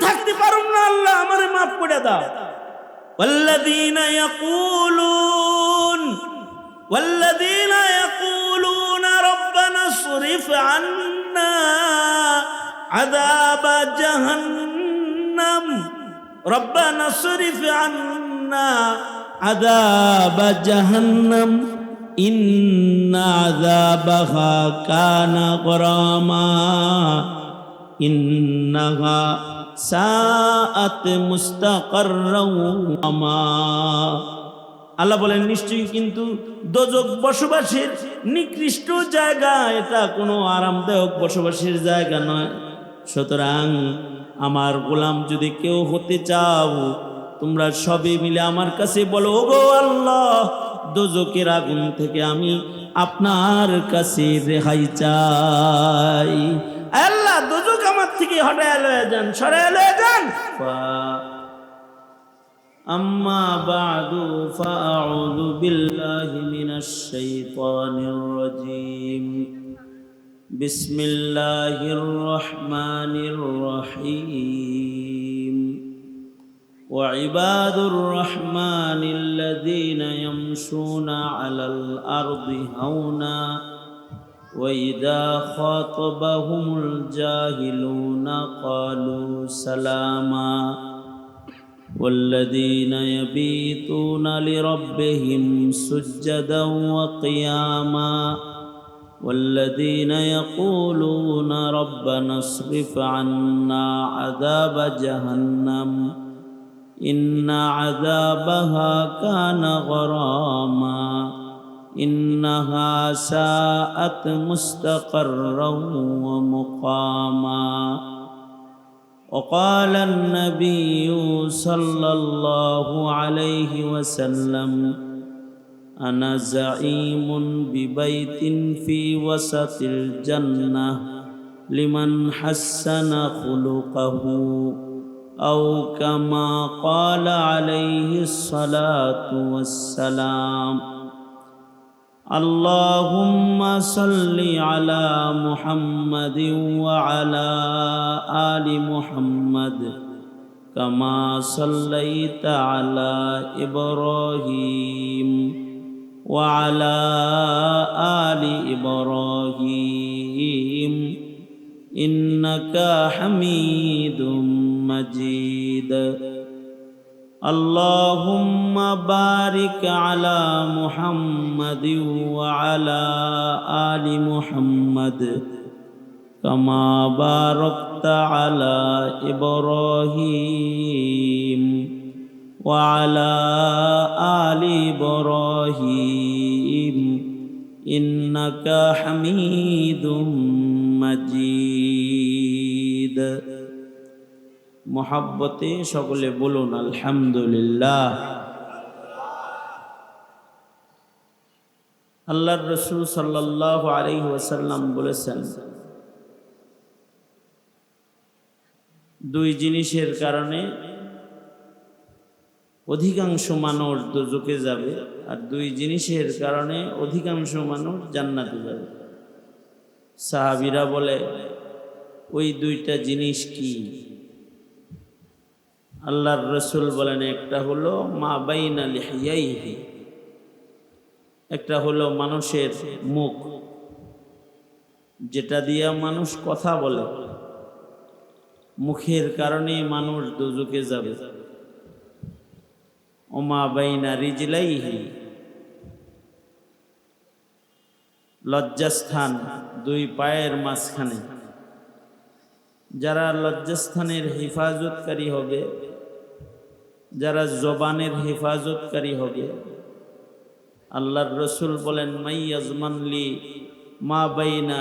থাকতে পারুম না, আল্লাহ আমারে মাফ করে দাও। والذين يقولون ربنا اصرف عنا عذاب جهنم ربنا اصرف عنا عذاب جهنم إن عذابها كان غراما إنها ساءت مستقرا ومقاما। আল্লাহ বলেন নিশ্চয়ই কিন্তু দোজখ বসবাসের নিকৃষ্ট জায়গা, এটা কোনো আরামদায়ক বসবাসের জায়গা নয়। সুতরাং আমার গোলাম যদি কেউ হতে চাও, তোমরা সবে মিলে আমার কাছে বলো, ওগো আল্লাহ, দোজখের আগুন থেকে আমি আপনার কাছে রেহাই চাই। আল্লাহ দোজখ আমার থেকে হটায় লয়ে যান, সরায় লয়ে যান। أما بعد فأعوذ بالله من الشيطان الرجيم بسم الله الرحمن الرحيم وعباد الرحمن الذين يمشون على الأرض هونا وإذا خاطبهم الجاهلون قالوا سلاما والذين يبيتون لربهم سجدا وقياما والذين يقولون ربنا اصرف عنا عذاب جهنم إن عذابها كان غراما إنها ساءت مستقرا ومقاما وقال النبي صلى الله عليه وسلم أنا زعيم ببيت في وسط الجنة لمن حسن خلقه أو كما قال عليه الصلاة والسلام اللهم صل على محمد وعلى آل محمد كما صليت على إبراهيم وعلى آل إبراهيم إنك حميد مجيد اللهم بارك على محمد وعلى آل محمد كما باركت على إبراهيم وعلى آل إبراهيم إنك حميد مجيد। মোহাব্বতে সকলে বলুন আলহামদুলিল্লাহ। আল্লাহর রাসূল সাল্লাল্লাহু আলাইহি ওয়াসাল্লাম বলেছেন, দুই জিনিসের কারণে অধিকাংশ মানুষ দোজখে যাবে, আর দুই জিনিসের কারণে অধিকাংশ মানুষ জান্নাতে যাবে। সাহাবীরা বলে, ওই দুইটা জিনিস কি? আল্লাহর রাসূল বলেন, একটা হলো মা বাইনা লিহিয়াইহি, একটা হলো মানুষের মুখ, যেটা দিয়া মানুষ কথা বলে, মুখের কারণে মানুষ দোজখে যাবে। ও মা বাইনা রিজলাইহি, লজ্জাস্থান দুই পায়ের মাঝখানে, যারা লজ্জাস্থানের হেফাজতকারী হবে, যারা জবানের হেফাজতকারী হবে, আল্লাহর রাসূল বলেন, মাইয়াজমানলি মা বাইনা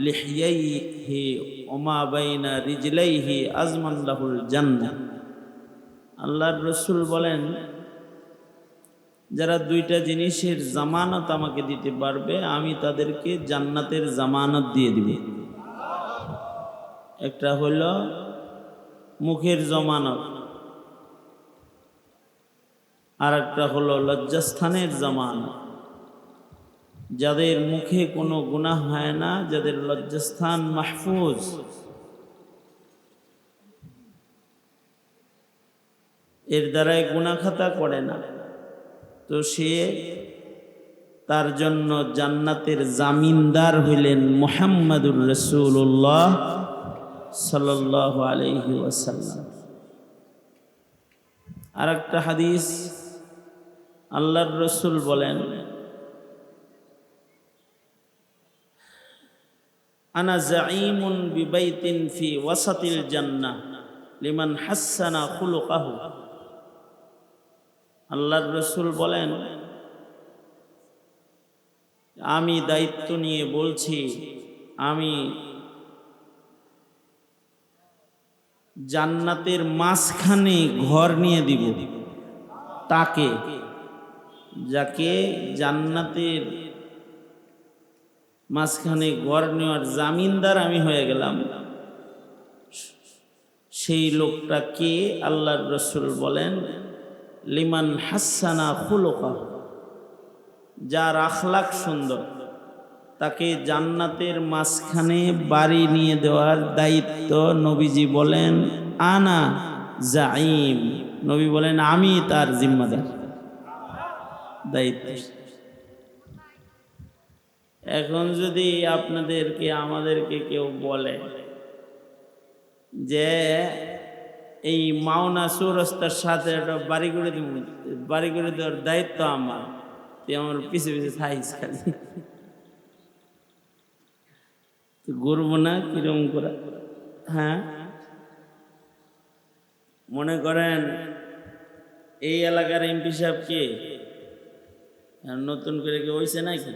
লিহিয়াইহি ওয়া মা বাইনা রিজলাইহি আজমান লাহুল জান্নাহ। আল্লাহর রাসূল বলেন, যারা দুইটা জিনিসের জামানত আমাকে দিতে পারবে, আমি তাদেরকে জান্নাতের জামানত দিয়ে দিব। একটা হলো মুখের জামানত, আর একটা হলো লজ্জাস্থানের জামানত। যাদের মুখে কোনো গুনাহ হয় না, যাদের লজ্জাস্থান মাহফুজ, এর দ্বারাই গুনাহ খাতা করে না, তো সে তার জন্য জান্নাতের জামিনদার হইলেন মুহাম্মাদুর রাসূলুল্লাহ সাল্লাল্লাহু আলাইহি ওয়াসাল্লাম। আর একটা হাদিস আল্লাহর রসুল বলেন, আনা জাঈমুন বিবাইতিন ফি ওয়াসাতিল জান্নাহ লিমান হাসানা খুলুকাহু। আল্লাহর রসুল বলেন, আমি দায়িত্ব নিয়ে বলছি, আমি জান্নাতের মাঝখানে ঘর নিয়ে দিব তাকে, যাকে জান্নাতের মাঝখানে ঘর নেওয়ার জামিনদার আমি হয়ে গেলাম। সেই লোকটা কে? আল্লাহর রসুল বলেন, লিমান হাসানা খুলুকাহু, যার আখলাক সুন্দর, তাকে জান্নাতের মাঝখানে বাড়ি নিয়ে দেওয়ার দায়িত্ব নবীজি বলেন আনা জাঈম, নবী বলেন আমি তার জিম্মাদার, দায়িত্ব। এখন যদি আপনাদেরকে আমাদেরকে কেউ বলে যে এই মাওনা চৌরাস্তার সাথে একটা বাড়ি করে দিব, বাড়ি করে দেওয়ার দায়িত্ব আমার, তুই আমার পিছে পিছে থাইস খালি, গর্ব না কিরম করা? হ্যাঁ, মনে করেন এই এলাকার এমপি সাহেব কে নতুন করে কেউ হয়েছে নাকি?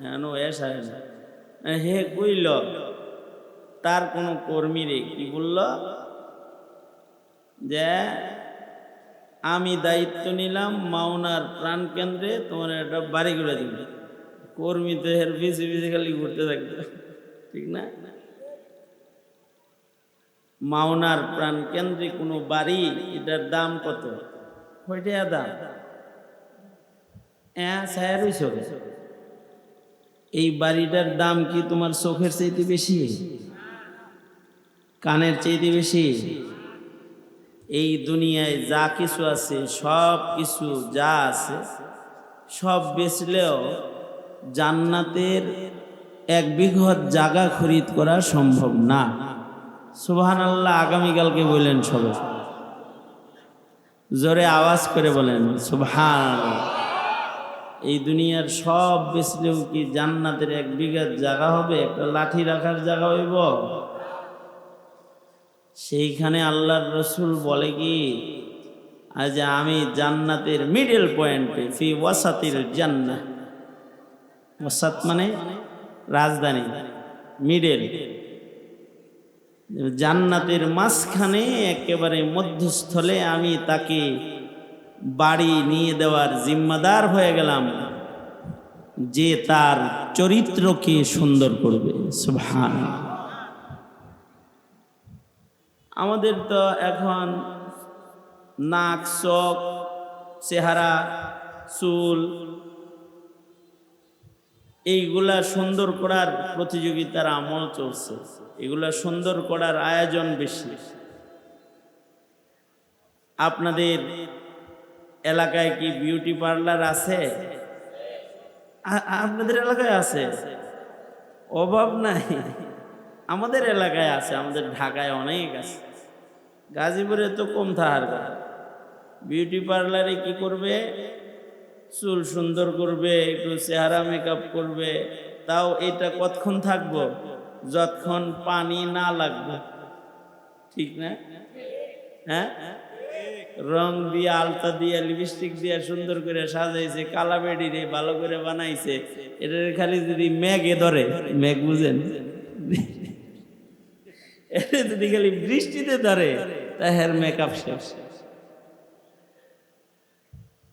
হ্যাঁ, হে কইল তার কোন কর্মীরে কি বলল যে আমি দায়িত্ব নিলাম মাওনার প্রাণ কেন্দ্রে তোমার একটা বাড়ি করে দিব, কর্মী তো এর পিছে পিছে খালি ঘুরতে থাকবে, ঠিক না? মাওনার প্রাণ কেন্দ্রে কোনো বাড়ি, এটার দাম কত? কয়টা দাম? ছায়া রইছ, এই বাড়িটার দাম কি তোমার চোখের চাইতে বেশি, কানের চাইতে বেশি? এই দুনিয়ায় যা কিছু আছে, সব কিছু যা আছে সব বেচলেও জান্নাতের 1 বিঘত জায়গা খরিদ করা সম্ভব না। সুবহানাল্লাহ, আগামীকালকে বললেন সবাই, জোরে আওয়াজ করে বলেন সুবহানাল্লাহ। এই দুনিয়ার সব বেচলেও কি জান্নাতের 1 বিঘত জায়গা হবে? একটা লাঠি রাখার জায়গা হইব? সেইখানে আল্লাহর রসুল বলে কি, আজ আমি জান্নাতের মিডল পয়েন্টে ফি ওয়াসাতিল জান্নাহ, ওয়াসাত মানে রাজধানী, মিডল, জান্নাতের মাঝখানে একেবারে মধ্যস্থলে আমি তাকে বাড়ি নিয়ে দেওয়ার জিম্মাদার হয়ে গেলাম, যে তার চরিত্রকে সুন্দর করবে। সুবহানাল্লাহ। আমাদের তো এখন নাক, চোখ, চেহারা, চুল এইগুলা সুন্দর করার প্রতিযোগিতার আমল চলছে, এগুলা সুন্দর করার আয়োজন বেশি। আপনাদের এলাকায় কি বিউটি পার্লার আছে? আপনাদের এলাকায় আছে? অভাব নাই, আমাদের এলাকায় আছে, আমাদের ঢাকায় অনেক আছে, গাজীপুরে তো কম থাকার কথা। বিউটি পার্লারে কি করবে? চুল সুন্দর করবে, একটু চেহারা মেকআপ করবে, তাও এটা কতক্ষণ থাকবো? যতক্ষণ পানি না লাগবে, ঠিক না? হ্যাঁ, রং দিয়ে, আলতা দিয়ে, লিপস্টিক দিয়ে সুন্দর করে সাজাইছে, কালা বেডি রে ভালো করে বানাইছে, এটার খালি যদি মেঘে ধরে, মেঘ বুঝেন, এটা যদি খালি বৃষ্টিতে ধরে তাহের মেকআপ শেষ।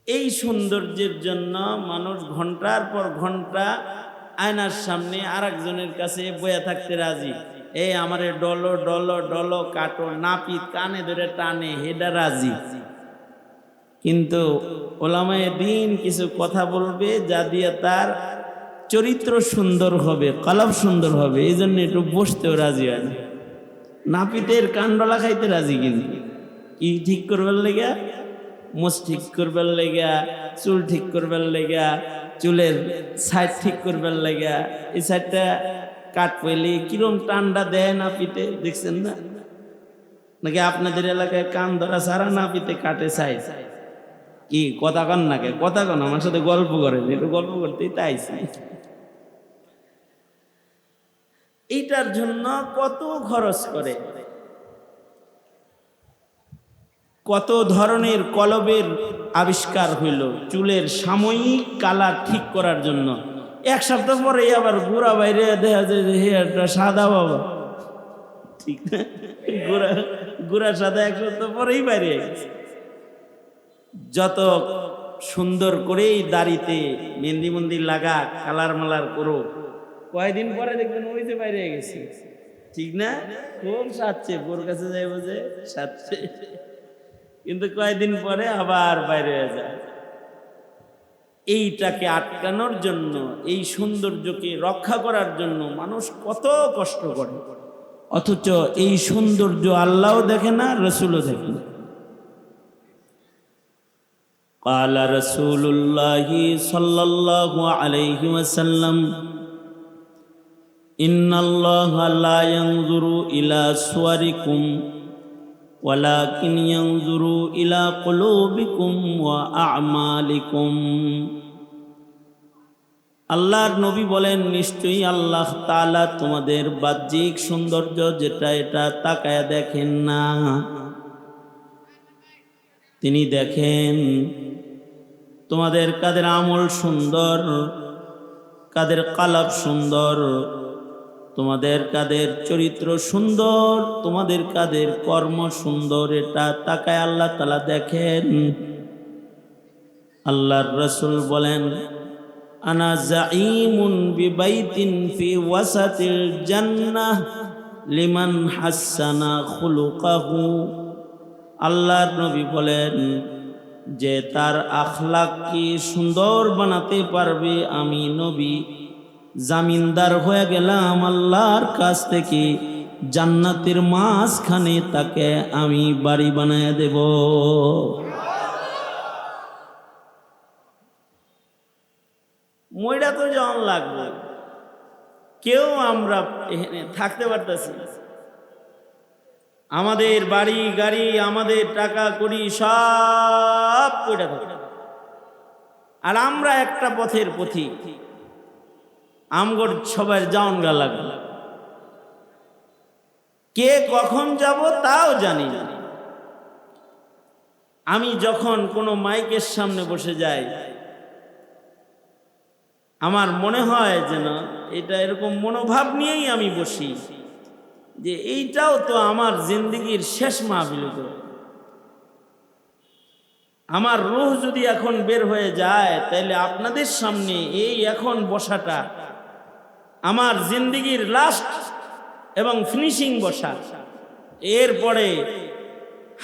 এই সৌন্দর্যের জন্য মানুষ ঘন্টার পর ঘন্টা আয়নার সামনে আরেকজনের কাছে বয়া থাকতে রাজি। এই আমারে ডলো ডলো ডলো কাটো, নাপিত কানে ধরে টানে, হেডা রাজি। কিন্তু ওলামায়ে দ্বীন কিছু কথা বলবে যা দিয়ে তার চরিত্র সুন্দর হবে, কলব সুন্দর হবে, এই জন্য একটু বসতেও রাজি হয় না। নাপিতের কান্ডলা খাইতে রাজি, কিন্তু কি ঠিক করবার লেগে মুছ ঠিক করবার লেগা, চুল ঠিক করবার লেগা, চুলের সাইড ঠিক করবার লেগা, এই সাইডটা কাট পইলে কিরম টান্ডা দেয় না পিতে, দেখছেন না? নাকি আপনাদের এলাকায় কান ধরা সারা না পিতে কাটে সাইড? কি কথা কন নাকি? কথা কন, আমার সাথে গল্প করেন, একটু গল্প করতেই তাইছি। এইটার জন্য কত খরচ করে, কত ধরনের কলবের আবিষ্কার হইল চুলের সাময়িক কালার ঠিক করার জন্য। এক সপ্তাহ পরে আবার গুড়া বাইরে দেখা যায় যে হেয়ারটা সাদা বাবা, ঠিক না? গুড়া সাদা এক সপ্তাহ পরেই বাইরে গেছে। যত সুন্দর করেই দাড়িতে মেহেন্দি মন্দির লাগা, কালার মালার করো, কয়দিন পরে দেখবেন ওই যে বাইরে গেছে, ঠিক না? খুব সাজছে, বোর কাছে যাইব যে সাজছে, কিন্তু কয়দিন পরে আবার বাইরে হয়ে যায়। এইটাকে আটকানোর জন্য, এই সৌন্দর্যকে রক্ষা করার জন্য মানুষ কত কষ্ট করে, অথচ এই সৌন্দর্য আল্লাহও দেখে না, রসুলও দেখে না। قال رسول الله صلى الله عليه وسلم إن الله لا ينظر إلى صوركم ولكن ينظر إلى قلوبكم وأعمالكم। আল্লাহর নবী বলেন, নিশ্চয়ই আল্লাহ তাআলা তোমাদের বাহ্যিক সৌন্দর্য যেটা এটা তাকায়া দেখেন না, তিনি দেখেন তোমাদের কাদের আমল সুন্দর, কাদের কালাব সুন্দর, তোমাদের কাদের চরিত্র সুন্দর, তোমাদের কাদের কর্ম সুন্দর, এটা তাকায় আল্লাহ তাআলা দেখেন। আল্লাহর রাসূল বলেন, আনা যাঈমুন বিবাইতিন ফি ওয়াসাতিল জান্নাহ লিমান হাসানা খুলুকাহু। আল্লাহর নবী বলেন যে তার আখলাককে সুন্দর বানাতে পারবে, আমি নবী জামিনদার হয়ে গেলাম আল্লাহর কাছ থেকে, জান্নাতের মাঝখানে তাকে আমি বাড়ি বানায় দেব। মইরা তো যেমন লাগবে, কেউ আমরা এখানে থাকতে পারতেছি না, আমাদের বাড়ি গাড়ি, আমাদের টাকা কড়ি সব পড়ে থাকে, আর আমরা একটা পথের পথিক, আমগর সবার যাওন গা লাগবে, কে কখন যাব তাও জানি না। আমি যখন কোনো মাইকের সামনে বসে যাই, আমার মনে হয় যেন এটা এরকম মনোভাব নিয়েই আমি বসি যে এইটাও তো আমার জিন্দেগির শেষ মাহফিল। আমার রূহ যদি এখন বের হয়ে যায়, তাহলে আপনাদের সামনে এই এখন বসাটা আমার জিন্দেগির লাস্ট এবং ফিনিশিং বসা। এরপরে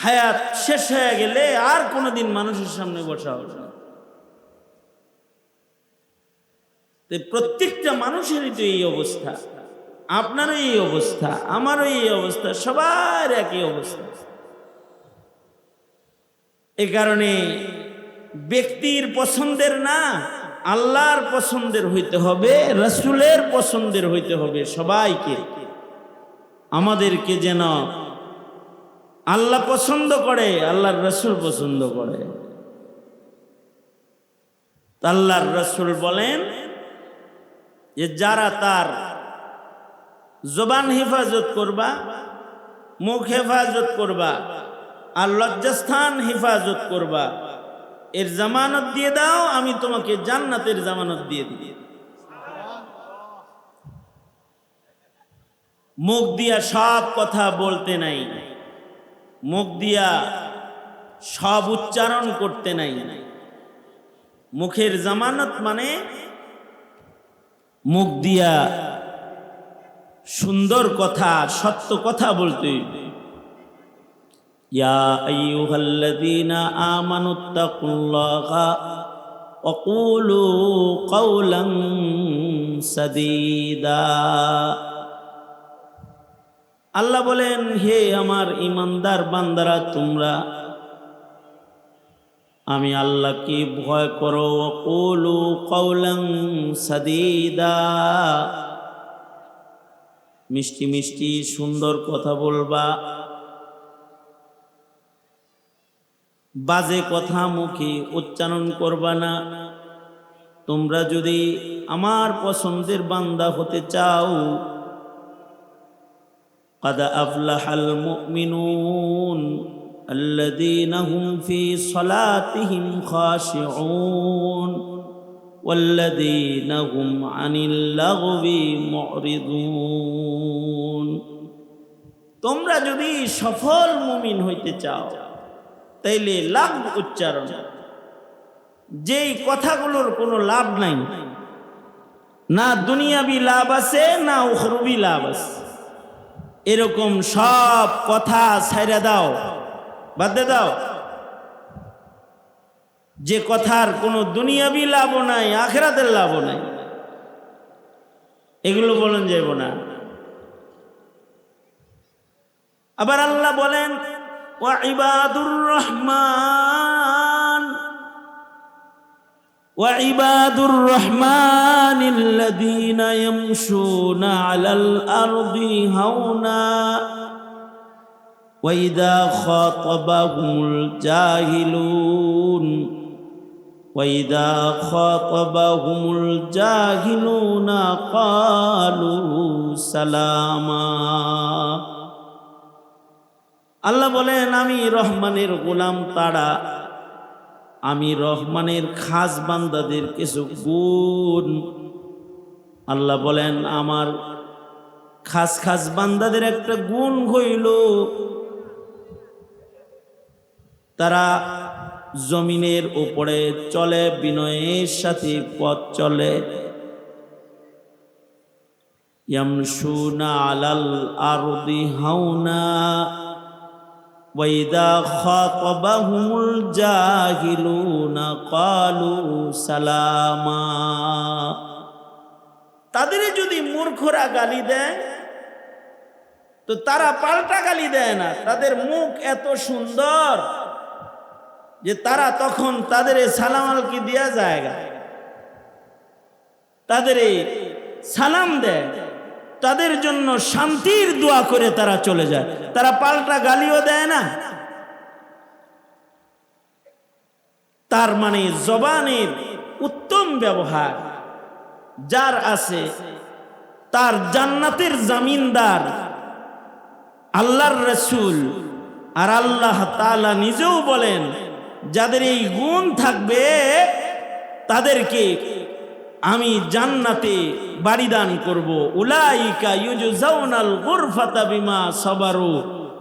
হায়াত শেষ হয়ে গেলে আর কোনোদিন মানুষের সামনে বসা হবে না। প্রত্যেকটা মানুষেরই তো এই অবস্থা, আপনারও এই অবস্থা, আমারও এই অবস্থা, সবার একই অবস্থা। এ কারণে ব্যক্তির পছন্দের না, আল্লাহর পছন্দের হইতে হবে, রাসূলের পছন্দের হইতে হবে। সবাইকে আমাদেরকে যেন আল্লাহ পছন্দ করে, আল্লাহর রাসূল পছন্দ করে। আল্লাহর রাসূল বলেন যে যারা তার জবান হেফাজত করবা, মুখ হেফাজত করবা, আর লজ্জাস্থান হেফাজত করবা, এর জামানত দিয়ে দাও, আমি তোমাকে জান্নাতের জামানত দিয়ে দিই। মুখ দিয়া সব কথা বলতে নাই, মুখ দিয়া সব উচ্চারণ করতে নাই। মুখের জামানত মানে মুখ দিয়া সুন্দর কথা, সত্য কথা বলতে। ইয়া আইয়ুহাল্লাযীনা আমানুত্তাকুল্লাহা ওয়া কুলু কাওলান সাদীদা। আল্লাহ বলেন, হে আমার ঈমানদার বান্দারা, তোমরা আমি আল্লাহকে ভয় করো, ওয়াকুলু কাওলান সাদীদা, মিষ্টি মিষ্টি সুন্দর কথা বলবা, বাজে কথা মুখে উচ্চারণ করবা না। তোমরা যদি আমার পছন্দের বান্দা হতে চাও, قد أفلح المؤمنون الذين هم في صلاتهم خاشعون والذين هم عن اللغو معرضون। তোমরা যদি সফল মুমিন হইতে চাও তাইলে লাভ উচ্চারণ, যেই কথাগুলোর কোনো লাভ নাই, না দুনিয়াবি লাভ আছে না উখরবি লাভ আছে, এরকম সব কথা ছাইড়া দাও, বাদ দাও। যে কথার কোনো দুনিয়াবি লাভও নাই, আখিরাতের লাভও নাই, এগুলো বলেন যাইব না। আবার আল্লাহ বলেন ওয়া ইবাদুর রহমান وعباد الرحمن الذين يمشون على الأرض هونا وإذا خاطبهم الجاهلون قالوا سلاما। আল্লাহ বলেন আমি রহমানের গোলাম তারা, আমি রহমানের খাস বান্দাদের কিছু গুণ। আল্লাহ বলেন আমার খাস খাস বান্দাদের একটা গুণ হইল তারা জমিনের উপরে চলে, বিনয়ের সাথে পথ চলে। ইয়ামশুনা আলাল আরদি হাওনা وَإِذَا خَاطَبَهُمُ الْجَاهِلُونَ قَالُوا سَلَامًا। তাদের যদি মূর্খরা গালি দেয় তো তারা পাল্টা গালি দেয় না, তাদের মুখ এত সুন্দর যে তারা তখন তাদের সালাম আলকি দিয়া যায়, তাদের সালাম দেয়, তাদের জন্য শান্তির দোয়া করে তারা চলে যায়, তারা পাল্টা গালিও দেয় না। তার মানে জবানের উত্তম ব্যবহার যার আছে তার জান্নাতের জামিনদার আল্লাহর রাসূল। আর আল্লাহ তাআলা নিজেও বলেন যাদের এই গুণ থাকবে তাদেরকে আমি জান্নাতে বাড়ি দান করব। উলাইকা ইউজজাউনাল গুরফাতা বিমা সাবারু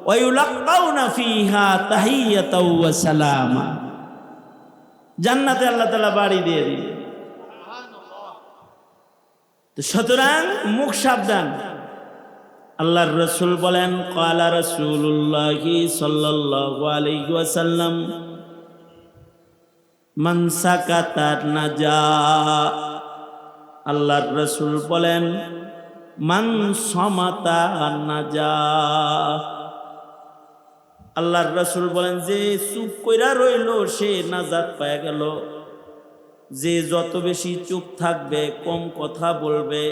ওয়া ইউলাক্কাউনা ফিহা তাহিয়াতাও ওয়া সালামা। জান্নাতে আল্লাহ তাআলা বাড়ি দিয়ে দিবেন। তো সুতরাং মুখ সাবধান। আল্লাহর রাসূল বলেন ক্বালা রাসূলুল্লাহি সাল্লাল্লাহু আলাইহি ওয়াসাল্লাম মান সাকাতা নাজা। আল্লাহর রাসূল বলেন মান সামাতা নাজা। আল্লাহর রাসূল বলেন যে চুপ কইরা রইল সে নাজাত পেয়ে গেল। যে যত বেশি চুপ থাকবে, কম কথা বলবে,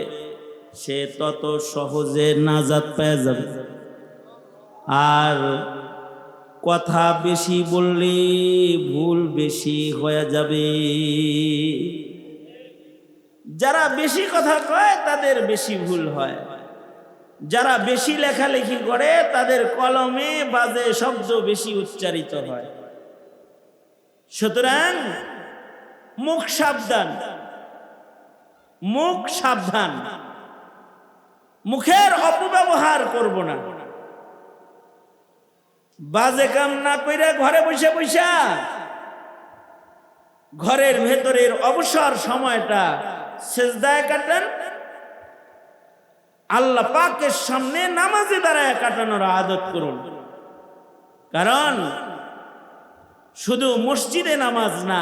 সে তত সহজে নাজাত পেয়ে যাবে। আর কথা বেশি বললে ভুল বেশি হয়ে যাবে। যারা বেশি কথা কয় তাদের বেশি ভুল হয়, যারা বেশি লেখালেখি করে তাদের কলমে বাজে শব্দ বেশি উচ্চারিত হয়। সুতরাং মুখ সাবধান, মুখ সাবধান, মুখের অপব্যবহার করব না। বাজে কাম না কইরা ঘরে বসে বসা ঘরের ভেতরের অবসর সময়টা সেজদায় কাটান, আল্লাহ পাকের সামনে নামাজে দাঁড়ায় কাটানোর আদত করুন। কারণ শুধু মসজিদে নামাজ না,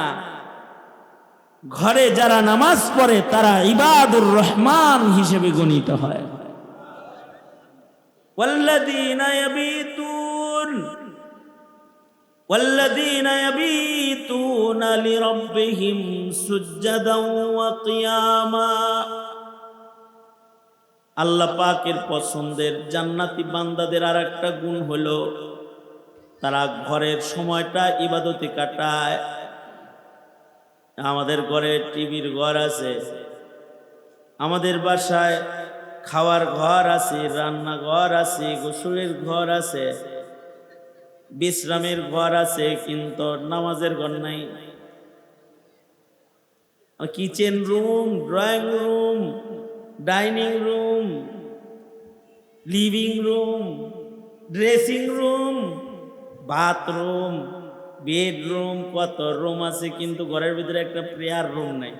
ঘরে যারা নামাজ পড়ে তারা ইবাদুর রহমান হিসেবে গণিত হয়। ওয়াল্লাযীনা ইয়াবিতুন والذين يبيتون لربهم سجدا وقياما আল্লাহ পাকের পছন্দের জান্নাতি বান্দাদের আরেকটা গুণ হলো তারা ঘরের সময়টা ইবাদতে কাটায়। আমাদের ঘরে টিভির ঘর আছে, আমাদের বাসায় খাওয়ার ঘর আছে, রান্নাঘর আছে, গোসলের ঘর আছে, বিশ্রামের ঘর আছে, কিন্তু নামাজের ঘর নাই। Kitchen room, drawing room, dining room, living room, dressing room, bathroom, bedroom, কত রুম আছে, কিন্তু ঘরের ভিতরে একটা প্রেয়ার রুম নাই।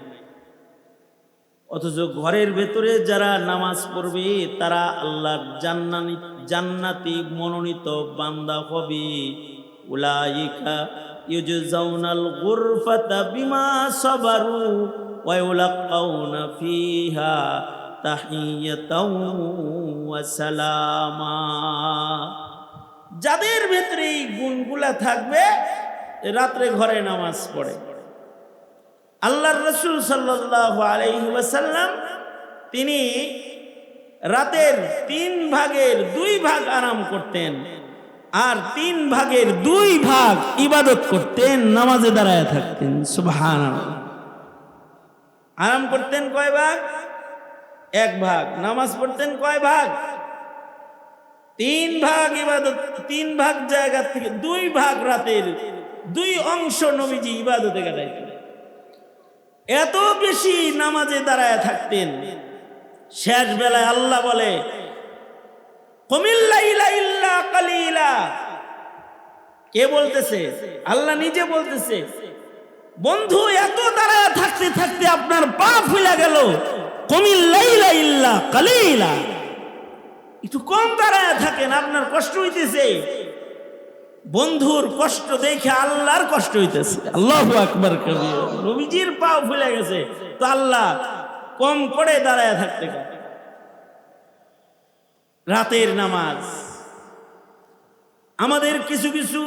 অথচ ঘরের ভেতরে যারা নামাজ পড়বে তারা আল্লাহর জান্নাতি মনোনীত বান্দা হবে। উলাইকা ইউজজাউনাল গুরফাতা বিমা সাবারু ওয়া ইউলাকাউনা ফিহা তাহিয়াতাও ওয়া সালামা। যাদের ভেতরে এই গুণগুলা থাকবে রাত্রে ঘরে নামাজ পড়ে। আল্লাহর রাসূল সাল্লাল্লাহু আলাইহি ওয়াসাল্লাম তিনি রাতের 3 ভাগের 2 ভাগ আরাম করতেন আর 3 ভাগের 2 ভাগ ইবাদত করতেন, নামাজে দাঁড়ায় থাকতেন। সুবহানাল্লাহ। আরাম করতেন কয় ভাগ? 1 ভাগ। নামাজ পড়তেন কয় ভাগ? 3 ভাগ ইবাদত। 3 ভাগ জায়গা থেকে 2 ভাগ রাতের 2 অংশ নবীজি ইবাদতে কাটাইতেন। এত বেশি নামাজে দাঁড়ায় থাকতেন। শেষ বেলায় আল্লাহ বলে কুমিল লাইলা ইল্লা কালিলা। কে বলতেছে? আল্লাহ নিজে বলতেছে, বন্ধু এত দাঁড়ায় থাকতে থাকতে আপনার পা ফুলে গেল। কুমিল লাইলা ইল্লা কালিলা, একটু কম দাঁড়ায় থাকেন, আপনার কষ্ট হইতেছে। বন্ধুর কষ্ট দেখে আল্লাহর কষ্ট হইতেছে। আল্লাহু আকবার কবির। নবীজির পা ফুলে গেছে তো আল্লাহ কম করে দাঁড়ায় থাকতে পারে। রাতের নামাজ। আমাদের কিছু কিছু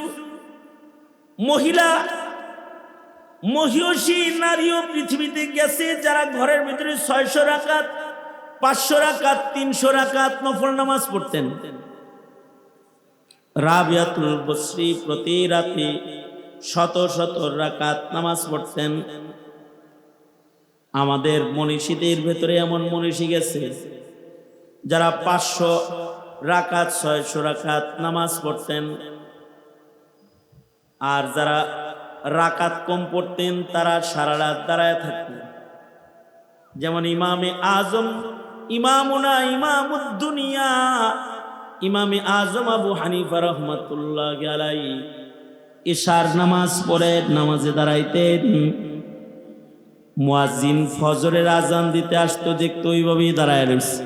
মহিষী নারীও পৃথিবীতে গেছে যারা ঘরের ভিতরে 600 রাকাত, 500 রাকাত, 300 রাকাত নফল নামাজ পড়তেন। রাবিয়াতুল বসরি প্রতি রাতে 100 রাকাত নামাজ পড়তেন। আমাদের মনীষীদের ভেতরে এমন মনীষী গেছে যারা 500 রাকাত, 600 রাকাত নামাজ পড়তেন। আর যারা রাকাত কম পড়তেন তারা সারা রাত দাঁড়ায় থাকতেন। যেমন ইমামে আজম, ইমামুনা ইমামুদ দুনিয়া, ইমামে আজম আবু হানিফা রাহমাতুল্লাহি আলাইহি ইশার নামাজ পড়ে নামাজে দাঁড়াইতেন। মুয়াজ্জিন ফজরের আজান দিতে আসতো, দেখতো ওইভাবেই দাঁড়ায় রয়েছে।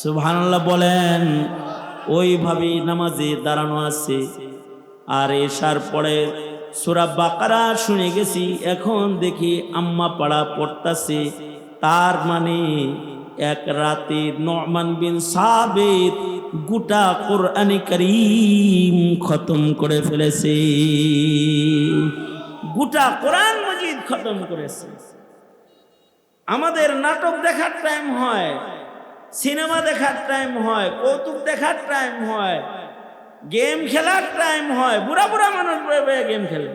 সুবহানাল্লাহ বলেন। ওইভাবেই নামাজে দাঁড়ানো আছে। আর এশার পরে সূরা বাকারা শুনে গেছি, এখন দেখি আম্মা পাড়া পড়তাছে। তার মানে এক রাতে নু'মান বিন সাবিত গোটা কোরআনে কারীম খতম করে ফেলেছে। গোটা কোরআন মাজিদ খতম করেছে। আমাদের নাটক দেখার টাইম হয়, সিনেমা দেখার টাইম হয়, কৌতুক দেখার টাইম হয়, গেম খেলার টাইম হয়। বুড়া বুড়া মানুষ গেম খেলে।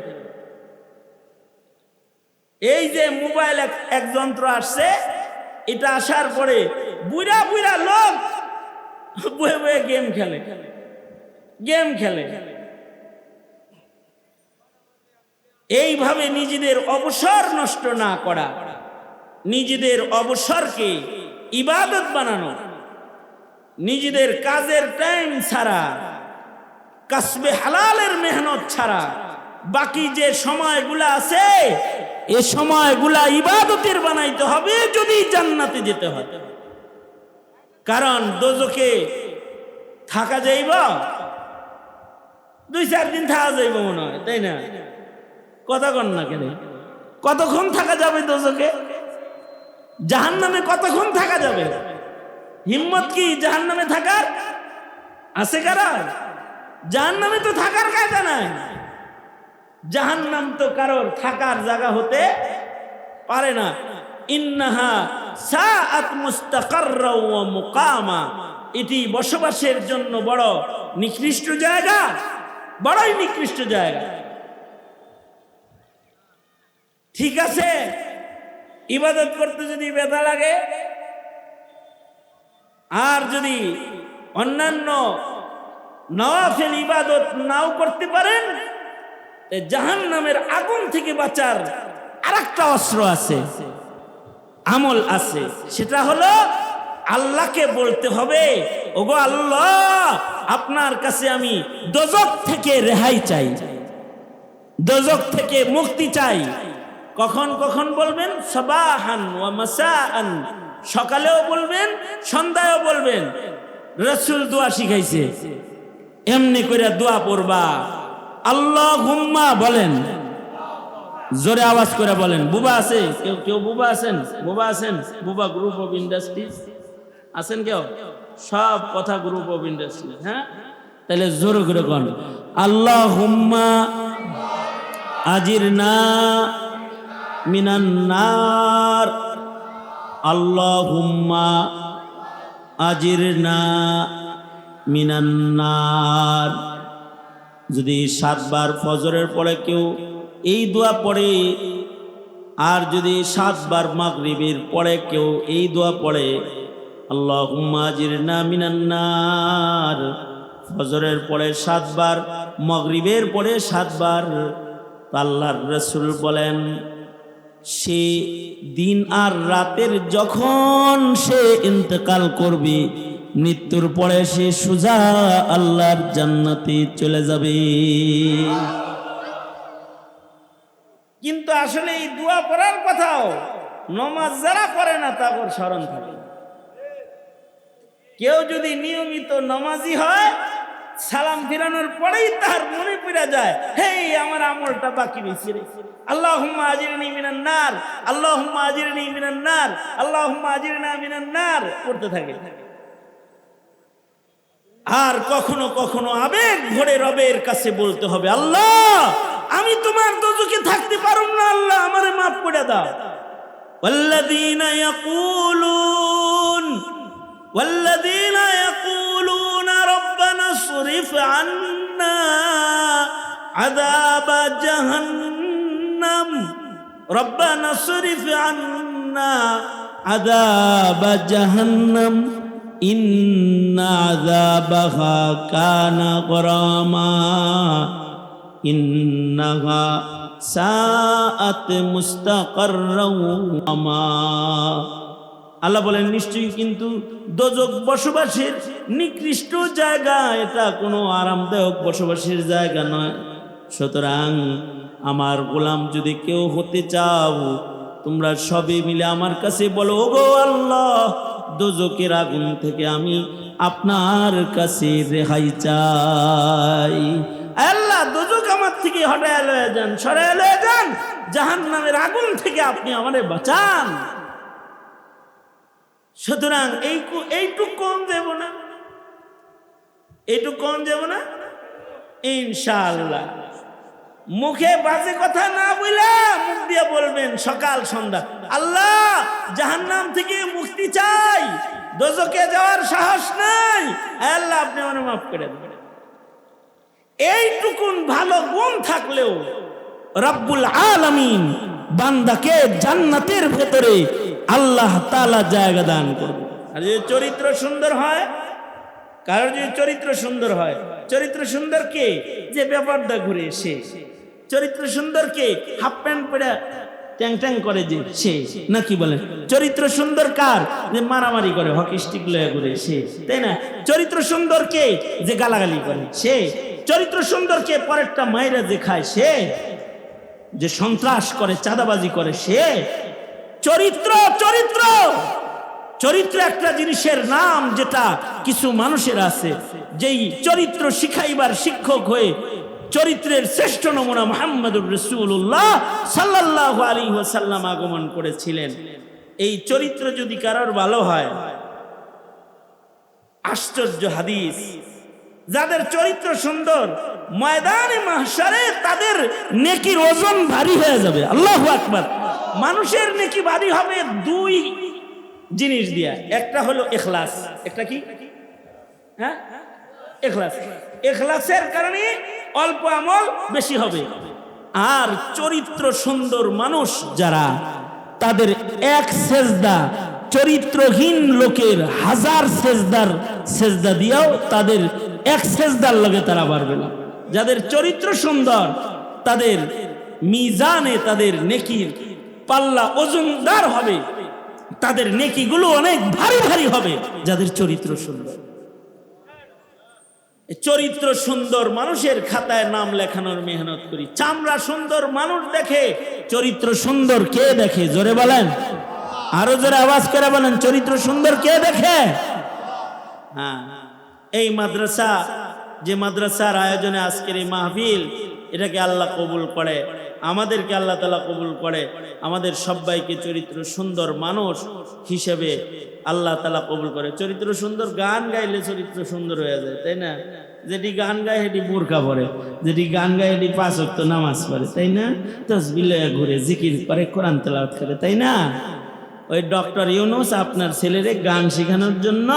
এই যে মোবাইল এক যন্ত্র আসছে, এটা আসার পরে বুড়া বুড়া লোক বয়ে বয়ে গেম খেলে। এইভাবে নিজেদের অবসর নষ্ট না করা, নিজেদের অবসরকে ইবাদত বানানো, নিজেদের কাজের টাইম ছাড়া, কাসবে হালালের মেহনত ছাড়া বাকি যে সময়গুলা আছে এ সময়গুলা ইবাদতের বানাইতে হবে যদি জান্নাতে যেতে হয়। কারণ দোজখে থাকা যাইব 2-4 দিন থাকা যাইব মনে হয়, তাই না? কথা কন না কেন? কতক্ষণ থাকা যাবে দোজখে? জাহান্নামে কতক্ষণ থাকা যাবে? হিম্মত কি জাহান্নামে থাকার আছে কারা? জাহান্নামে তো থাকার কায়দা নাই। জাহান্নাম তো কারোর থাকার জায়গা হতে পারে না। ইন্নাহা সাআত মুস্তাকাররা ওয়া মুকামা, এটি বসবাসের জন্য বড় নিকৃষ্ট জায়গা, বড়ই নিকৃষ্ট জায়গা। ঠিক আছে, ইবাদত করতে যদি ব্যথা লাগে আর যদি অন্যান্য নওয়াফিল ইবাদত নাও করতে পারেন, জাহান্নামের আগুন থেকে বাঁচার আরেকটা অস্ত্র আছে, আমল আছে। সেটা হলো আল্লাহকে বলতে হবে, ওগো আল্লাহ, আপনার কাছে আমি দোজখ থেকে রেহাই চাই, দোজখ থেকে মুক্তি চাই। কখন কখন বলবেন? সাবাহান ওয়া মাসাআন, সকালেও বলবেন, সন্ধ্যায়ও বলবেন। রাসূল দোয়া শিখাইছে, এমনি করে দোয়া পড়বা। আল্লাহুম্মা বলেন, জোরে আওয়াজ করে বলেন। বুবা আছে কেউ? কেউ বুবা আছেন? বুবা আছেন? বুবা গ্রুপ অফ ইন্ডাস্ট্রিজ আছেন কেউ? সব কথা গ্রুপ অফ ইন্ডাস্ট্রি। হ্যাঁ, তাহলে জোরে করে কোন আল্লাহুম্মা আজিরনা মিনান নার, আল্লাহুম্মা আজিরনা মিনান নার। যদি 7 বার ফজরের পরে কেউ এই দোয়া পড়ে, আর যদি 7 বার মাগরিবের পরে কেউ এই দোয়া পড়ে, আল্লাহুম্মা আজিরনা মিনান নার, ফজরের পরে 7 বার, মাগরিবের পরে 7 বার, আল্লাহর রাসূল বলেন সে দিন আর রাতের যখন সে ইন্তেকাল করবে, মৃত্যুর পরে সে সোজা আল্লাহর জান্নাতে চলে যাবে। কিন্তু আসলে এই দোয়া পড়ার কথাও নামাজ যারা পড়ে না তাদের স্মরণ থাকে। কেউ যদি নিয়মিত নামাজি হয়, সালাম ফিরানোর পরেই তার মনে পড়ে যায়, হেই আমার আমলটা বাকি রয়েছে রে, আল্লাহুম্মা আজিরনি মিনান নার, আল্লাহুম্মা আজিরনি মিনান নার, আল্লাহুম্মা আজিরনা মিনান নার পড়তে থাকে। আর কখনো কখনো আবেগ ভরে রবের কাছে বলতে হবে, আল্লাহ আমি তোমার দোজখে থাকতে পারুম না, আল্লাহ আমারে মাফ করে দাও। ওয়াল্লাযীনা ইয়াকুলুনা রব্বানা সরিফ আন্না আযাবা জাহান্নাম, রব্বানা সরিফ আন্না আযাবা জাহান্নাম ইন্না আযাবাহা কানা গরামা ইন্নাহা সাআত মুস্তাকাররা ওয়া মা। আল্লাহ বলেন নিশ্চয়ই কিন্তু দোজখ বসবাসের নিকৃষ্ট জায়গা, এটা কোনো আরামদায়ক বসবাসের জায়গা নয়। সুতরাং আমার গোলাম যদি কেউ হতে চাও, তোমরা সবে মিলে আমার কাছে বলো, ওগো আল্লাহ, দোজখের আগুন থেকে আমি আপনার কাছে রেহাই চাই। আল্লাহ দোজখ আমার থেকে হটায় লয়ে যান, সরায় লয়ে যান, জাহান্নামের আগুন থেকে আপনি আমারে বাঁচান। সুতরাং এইটুক কম যাব না, এইটুক কম যাব না ইনশাআল্লাহ। মুখে বাজে কথা না বলে মুখ দিয়ে বলবেন সকাল সন্ধ্যা, আল্লাহ জাহান্নাম থেকে মুক্তি চাই, দোজখে যাওয়ার সাহস নাই, আল্লাহ আপনি আমাকে মাফ করে দেন। এইটুকুন ভালো গুণ থাকলেও রব্বুল আলামিন বান্দাকে জান্নাতের ভেতরে আল্লাহ তাআলা জায়গা দান করবে। আর যদি চরিত্র সুন্দর হয়, কারোর যদি চরিত্র সুন্দর হয়, চরিত্র সুন্দর কে? যে ব্যাপারটা ঘুরে সে। চরিত্র সুন্দর কে? হাফ প্যান্ট পরে ট্যাং ট্যাং করে যে সে, নাকি বলেন? চরিত্র সুন্দর কার? যে মারামারি করে, হকি স্টিক লয়ে ঘুরে সে, তাই না? চরিত্র সুন্দর কে? যে গালাগালি করে সে। চরিত্র সুন্দর কে? পরেরটা মাইরা যে খায় সে, যে সন্ত্রাস করে, চাঁদাবাজি করে সে। চরিত্র চরিত্র চরিত্র একটা জিনিসের নাম, যেটা কিছু মানুষের আছে, যেই চরিত্র শিখাইবার শিক্ষক হয়ে চরিত্রের শ্রেষ্ঠ নমুনা মুহাম্মদুর রাসূলুল্লাহ সাল্লাল্লাহু আলাইহি ওয়াসাল্লাম আগমন করেছিলেন। এই চরিত্র যদি কারোর ভালো হয়, আশ্চর্য হাদিস, যাদের চরিত্র সুন্দর, ময়দানে মাহশারে তাদের নেকির ওজন ভারী হয়ে যাবে। আল্লাহু আকবার। মানুষের নেকি ভারী হবে দুই জিনিস দিয়া, একটা হলো ইখলাস। একটা কি? হ্যাঁ, ইখলাস। ইখলাসের কারণে অল্প আমল বেশি হবে। আর চরিত্র সুন্দর মানুষ যারা, তাদের এক সেজদা চরিত্রহীন লোকের হাজার সেজদা দিয়েও তাদের এক সেজদার লগে তারা পারবে না। যাদের চরিত্র সুন্দর তাদের মিজানে তাদের নেকির পাল্লা ওজনদার হবে, তাদের নেকিগুলো অনেক ভারী ভারী হবে। যাদের চরিত্র সুন্দর, চরিত্র সুন্দর মানুষের খাতায় নাম লেখানোর মেহনত করি। চামড়া সুন্দর মানুষ দেখে, চরিত্র সুন্দর কে দেখে? জোরে বলেন, আরো জোরে আওয়াজ করে বলেন, চরিত্র সুন্দর কে দেখে? হ্যাঁ, এই মাদ্রাসা, যে মাদ্রাসার আয়োজনে আজকের এই মাহফিল, এটাকে আল্লাহ কবুল করে, আমাদেরকে আল্লাহ তাআলা কবুল করে, আমাদের সবাইকে চরিত্র সুন্দর মানুষ হিসেবে আল্লাহ তাআলা কবুল করে। চরিত্র সুন্দর গান গাইলে চরিত্র সুন্দর হয়ে যায়, তাই না? যেটি গান গায় সেটি বোরকা পরে, যেটি গান গায় সেটি 5 ওয়াক্ত নামাজ পড়ে, তাই না? তাসবিহ লয়ে ঘুরে জিকির করে, কোরআন তেলাওয়াত করে, তাই না? ওই ডক্টর ইউনূস আপনার ছেলেরে গান শেখানোর জন্য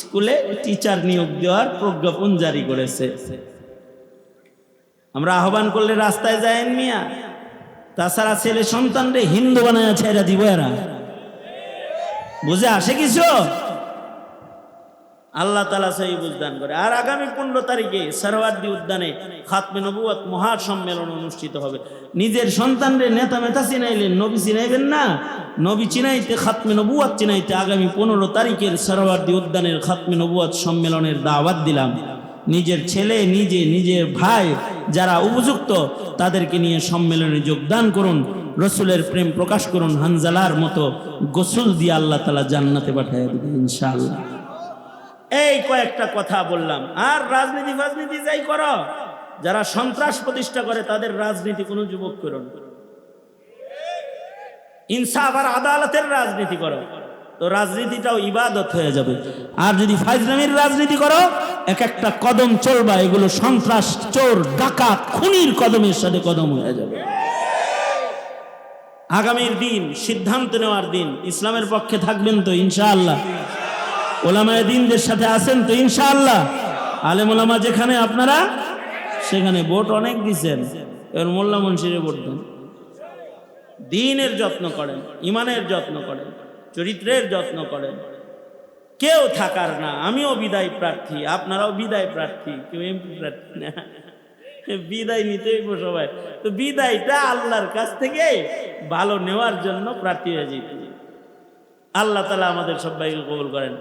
স্কুলে টিচার নিয়োগ দেওয়ার প্রজ্ঞাপন জারি করেছে। আমরা আহ্বান করলে রাস্তায় যায়েন মিয়া? তাছাড়া ছেলে সন্তানরে হিন্দু বানায় ছেড়ে দিব এরা? বুঝে আসে কিছু? আল্লাহ তাআলা সেই বুঝদান করে। আর আগামী 15 তারিখে সরওয়ার্দী উদ্যানে খাতমে নবুয়ত মহাসম্মেলন অনুষ্ঠিত হবে। নিজের সন্তানরে নেতা মেতা চিনাইলেন, নবী চিনাইবেন না? নবী চিনাইতে, খাতমে নবুয়ত চিনাইতে আগামী 15 তারিখের সরওয়ার্দী উদ্যানের খাতমে নবুয়ত সম্মেলনের দাওয়াত দিলাম। নিজের ছেলে, নিজের ভাই যারা উপযুক্ত তাদেরকে নিয়ে সম্মেলনে যোগদান করুন, রসুলের প্রেম প্রকাশ করুন। হানজালার মতো গোসল দিয়ে আল্লাহ তাআলা জান্নাতে পাঠিয়ে দেবেন ইনশাআল্লাহ। এই কয়েকটা কথা বললাম। আর রাজনীতি যাই করো, যারা সন্ত্রাস প্রতিষ্ঠা করে তাদের রাজনীতি কোনো যুবক করুন। ইনসাফ আর আদালতের রাজনীতি করো, তো রাজনীতিটাও ইবাদত হয়ে যাবে। আর যদি ফাজলামির রাজনীতি করো, এক একটা কদম চলবা, এগুলো সন্ত্রাস, চোর, ডাকাত, খুনির কদমের সাথে কদম হয়ে যাবে। আগামীর দিন সিদ্ধান্ত নেওয়ার দিন। ইসলামের পক্ষে থাকবেন তো ইনশাআল্লাহ? ওলামায়ে দ্বীনদের সাথে আছেন তো ইনশাআল্লাহ? আলেম ওলামা যেখানে আপনারা সেখানে ভোট অনেক দিচ্ছেন, এবার মোল্লা মুন্সিরে ভোট দেন। দ্বীনের যত্ন করেন, ইমানের যত্ন করেন, চরিত্রের যত্ন করেন। কেউ থাকার না। আমিও বিদায় প্রার্থী, আপনারাও বিদায় প্রার্থী, কেউ এমপি প্রার্থী না। বিদায় নিতেই সবাই তো, বিদায়টা আল্লাহর কাছ থেকে ভালো নেওয়ার জন্য প্রার্থী হয়ে যেতে। আল্লাহ তাআলা আমাদের সবাইকে কবুল করেন।